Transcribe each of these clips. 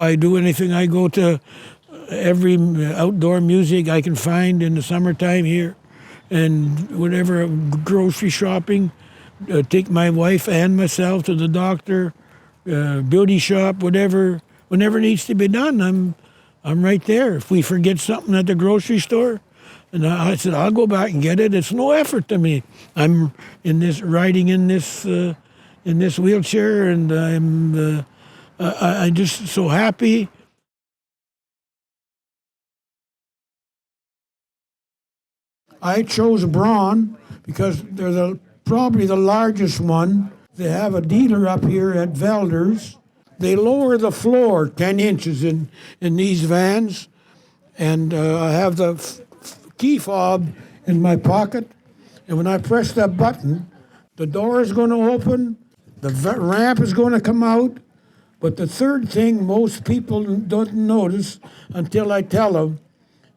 I do anything. I go to every outdoor music I can find in the summertime here, and whatever grocery shopping. Take my wife and myself to the doctor, beauty shop, whenever needs to be done. I'm right there. If we forget something at the grocery store, and I said I'll go back and get it. It's no effort to me. I'm riding in this wheelchair, and I'm just so happy. I chose Braun because they're probably the largest one. They have a dealer up here at Velders. They lower the floor 10 inches in these vans, and I have the key fob in my pocket, and when I press that button, the door is going to open, the ramp is going to come out, but the third thing most people don't notice until I tell them,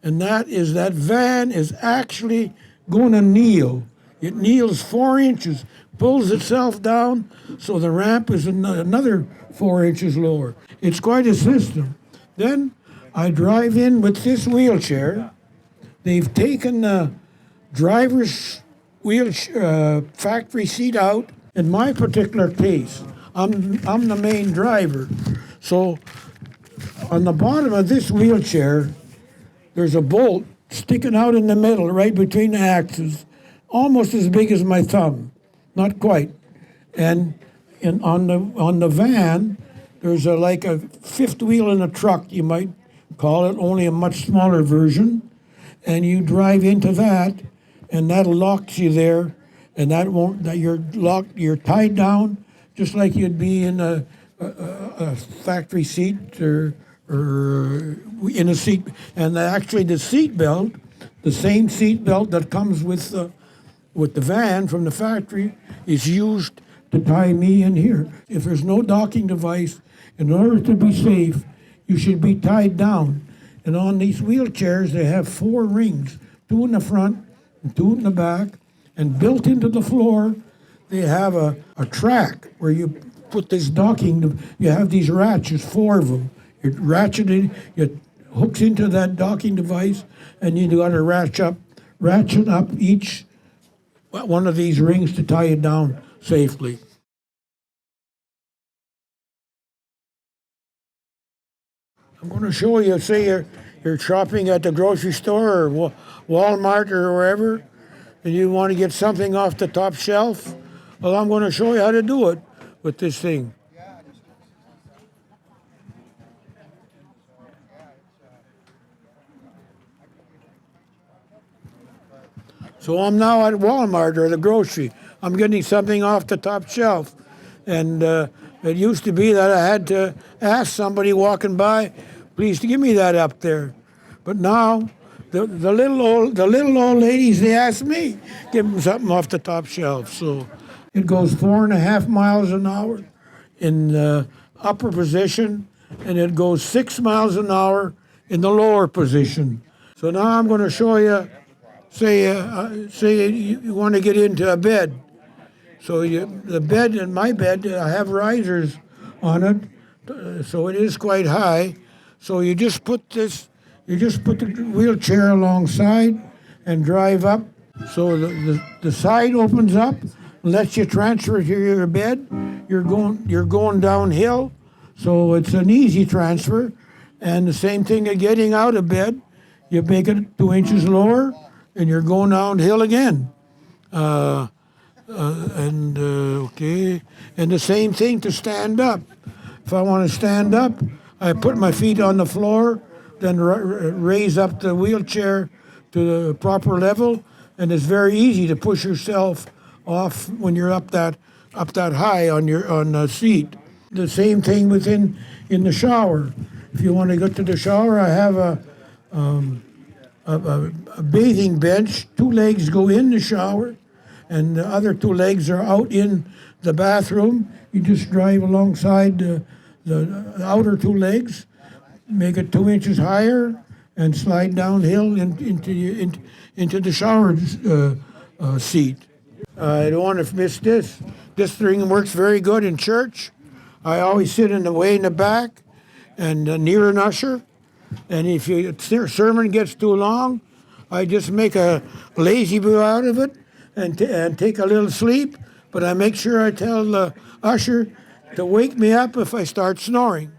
and that is that van is actually going to kneel. It kneels 4 inches, pulls itself down, so the ramp is another 4 inches lower. It's quite a system. Then I drive in with this wheelchair. They've taken the driver's factory seat out. In my particular case, I'm the main driver. So on the bottom of this wheelchair, there's a bolt sticking out in the middle, right between the axles, almost as big as my thumb, not quite. And on the van, there's like a fifth wheel in a truck, you might call it, only a much smaller version. And you drive into that, and that locks you there, and you're tied down, just like you'd be in a factory seat or in a seat. And actually, the seat belt, the same seat belt that comes with the van from the factory, is used to tie me in here. If there's no docking device, in order to be safe, you should be tied down. And on these wheelchairs, they have 4 rings, 2 in the front and 2 in the back. And built into the floor, they have a track where you put this docking, you have these ratchets, 4 of them. You ratchet it hooks into that docking device, and you got to ratchet up each one of these rings to tie it down safely. I'm going to show you, say you're shopping at the grocery store or Walmart or wherever, and you want to get something off the top shelf. Well, I'm going to show you how to do it with this thing. So I'm now at Walmart or the grocery. I'm getting something off the top shelf. And it used to be that I had to ask somebody walking by, please give me that up there. But now, the little old ladies, they ask me, give them something off the top shelf. So it goes 4.5 miles an hour in the upper position, and it goes 6 miles an hour in the lower position. So now I'm going to show you. Say you want to get into a bed. So the bed, in my bed, I have risers on it, so it is quite high. So you just put the wheelchair alongside and drive up. So the side opens up, lets you transfer to your bed. You're going downhill, so it's an easy transfer. And the same thing of getting out of bed, you make it 2 inches lower, and you're going downhill again. Okay. And the same thing to stand up. If I want to stand up, I put my feet on the floor, then raise up the wheelchair to the proper level, and it's very easy to push yourself off when you're up that high on the seat. The same thing in the shower. If you want to get to the shower, I have a bathing bench. 2 legs go in the shower, and the other 2 legs are out in the bathroom. You just drive alongside the outer 2 legs, make it 2 inches higher, and slide downhill into the shower seat. I don't want to miss this. This thing works very good in church. I always sit in the way in the back, and near an usher. And if your sermon gets too long, I just make a lazy boo out of it and take a little sleep. But I make sure I tell the usher to wake me up if I start snoring.